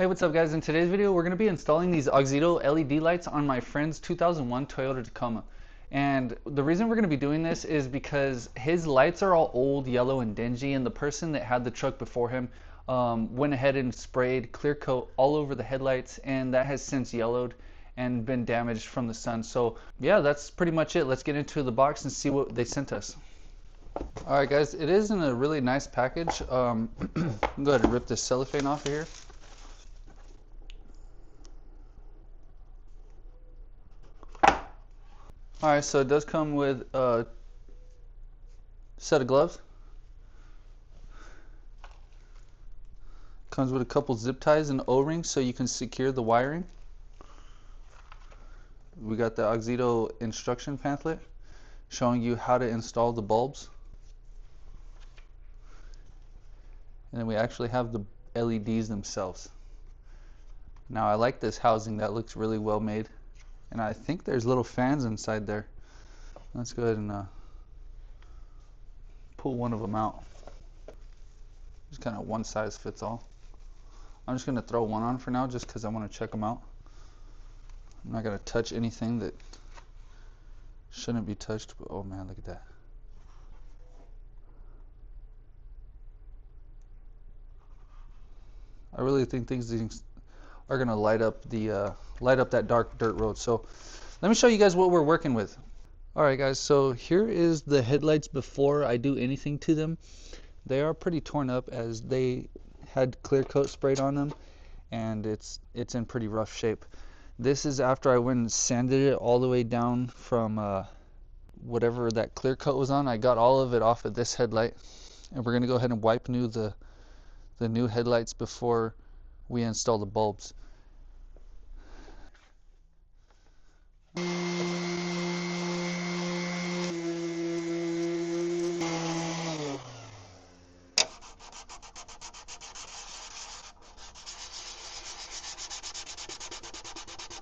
Hey, what's up guys? In today's video we're going to be installing these Auxito LED lights on my friend's 2001 Toyota Tacoma. And the reason we're going to be doing this is because his lights are all old, yellow, and dingy, and the person that had the truck before him went ahead and sprayed clear coat all over the headlights, and that has since yellowed and been damaged from the sun. So yeah, that's pretty much it. Let's get into the box and see what they sent us. Alright guys, it is in a really nice package. I'm going to go ahead and rip this cellophane off of here. Alright, so it does come with a set of gloves. Comes with a couple zip ties and O-rings so you can secure the wiring. We got the Auxito instruction pamphlet showing you how to install the bulbs. And then we actually have the LEDs themselves. Now I like this housing, that looks really well made. And I think there's little fans inside there. Let's go ahead and pull one of them out. Just kind of one size fits all. I'm just going to throw one on for now just because I want to check them out. I'm not going to touch anything that shouldn't be touched. But oh man, look at that. I really think these things are going to light up that dark dirt road. So let me show you guys what we're working with. Alright guys, so here is the headlights before I do anything to them. They are pretty torn up as they had clear coat sprayed on them, and it's in pretty rough shape. This is after I went and sanded it all the way down from whatever that clear coat was on. I got all of it off of this headlight, and we're going to go ahead and wipe new the new headlights before we install the bulbs.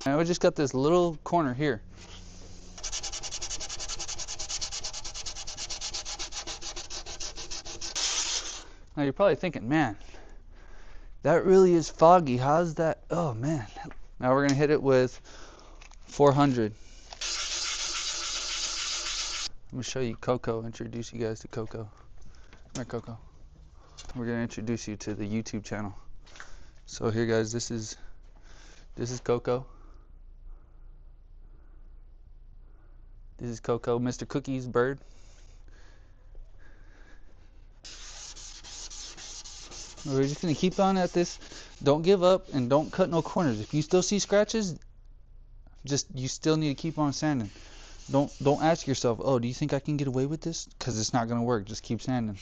Now we just got this little corner here. Now you're probably thinking, man, that really is foggy. How's that? Oh man. Now we're gonna hit it with 400. Let me show you Coco, introduce you guys to Coco. Come here, Coco. We're gonna introduce you to the YouTube channel. So here guys, this is Coco. This is Coco, Mr. Cookie's bird. We're just gonna keep on at this. Don't give up and don't cut no corners. If you still see scratches, you still need to keep on sanding. Don't ask yourself, oh, do you think I can get away with this? Because it's not gonna work. Just keep sanding.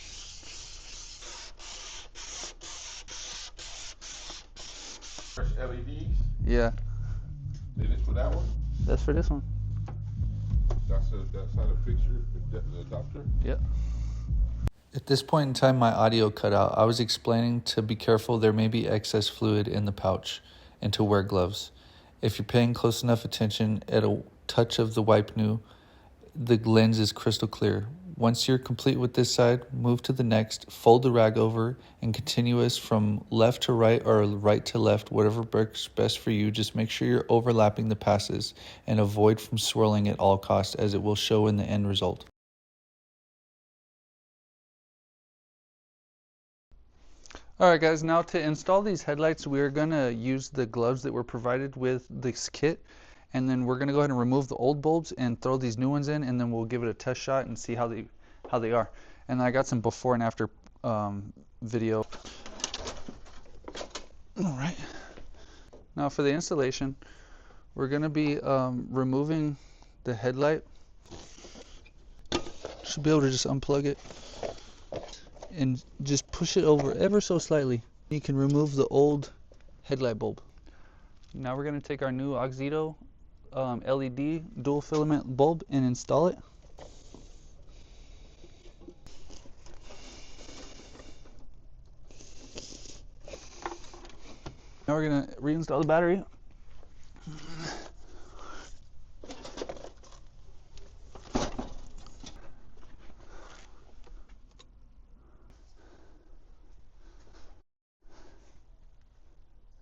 Fresh LEDs? Yeah. Is this for that one? That's for this one. That's how the picture, the adapter? Yep. At this point in time, my audio cut out. I was explaining to be careful, there may be excess fluid in the pouch, and to wear gloves. If you're paying close enough attention, at a touch of the wipe new, the lens is crystal clear. Once you're complete with this side, move to the next, fold the rag over, and continuous from left to right or right to left, whatever works best for you. Just make sure you're overlapping the passes and avoid from swirling at all costs, as it will show in the end result. Alright guys, now to install these headlights, we're going to use the gloves that were provided with this kit, and then we're going to go ahead and remove the old bulbs and throw these new ones in, and then we'll give it a test shot and see how they are. And I got some before and after video. Alright, now for the installation, we're going to be removing the headlight. Should be able to just unplug it and just push it over ever so slightly. You can remove the old headlight bulb. Now we're going to take our new Auxito LED dual filament bulb and install it. Now we're going to reinstall the battery.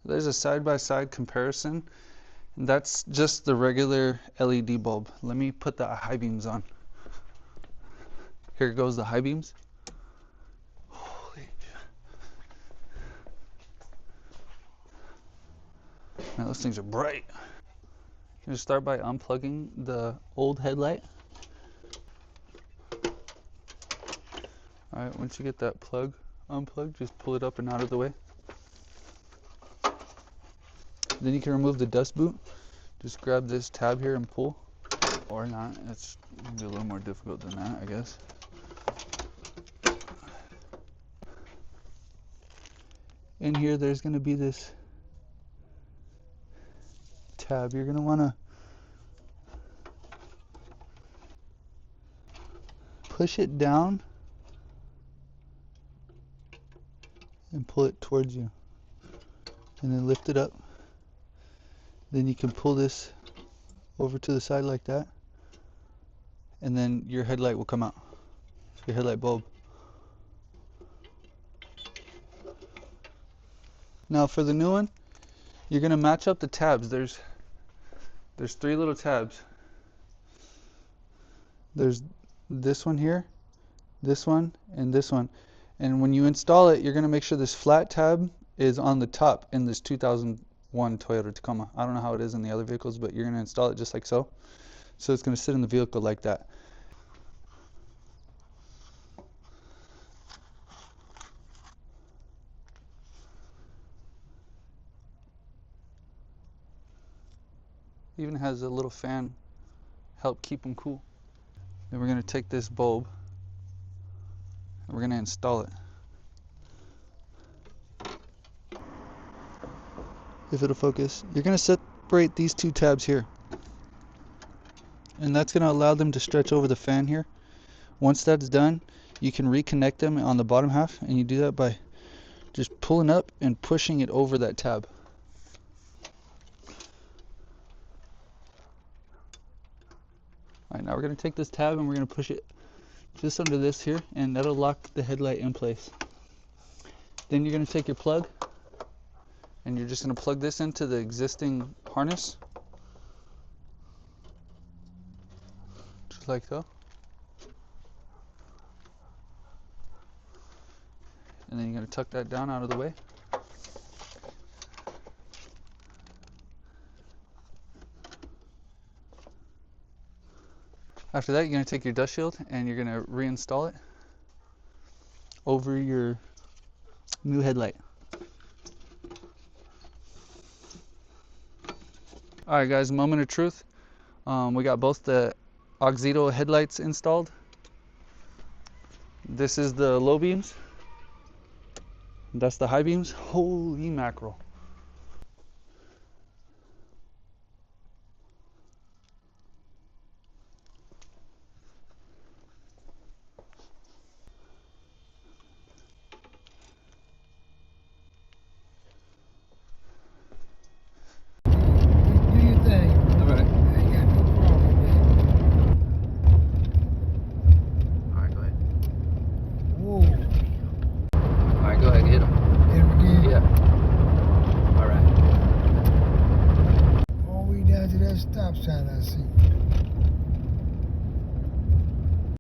There's a side-by-side comparison, and that's just the regular LED bulb. Let me put the high beams on. Here goes the high beams. Holy. Man, those things are bright. I'm gonna start by unplugging the old headlight. Alright, once you get that plug unplugged, just pull it up and out of the way. Then you can remove the dust boot. Just grab this tab here and pull. Or not, it's gonna be a little more difficult than that, I guess. In here, there's gonna be this tab. You're gonna wanna push it down and pull it towards you, and then lift it up. Then you can pull this over to the side like that, and then your headlight will come out, your headlight bulb. Now for the new one, you're gonna match up the tabs. There's 3 little tabs. There's this one here, this one, and this one. And when you install it, you're gonna make sure this flat tab is on the top in this 2001 Toyota Tacoma. I don't know how it is in the other vehicles, but you're gonna install it just like so. So it's gonna sit in the vehicle like that. Even has a little fan, help keep them cool. Then we're gonna take this bulb and we're gonna install it. If it'll focus, you're gonna separate these 2 tabs here, and that's gonna allow them to stretch over the fan here. Once that's done, you can reconnect them on the bottom half, and you do that by just pulling up and pushing it over that tab. Alright, now we're going to take this tab and we're going to push it just under this here, and that'll lock the headlight in place. Then you're going to take your plug and you're just going to plug this into the existing harness, just like so. And then you're going to tuck that down out of the way. After that, you're going to take your dust shield and you're going to reinstall it over your new headlight. Alright guys, moment of truth. We got both the Auxito headlights installed. This is the low beams. That's the high beams. Holy mackerel.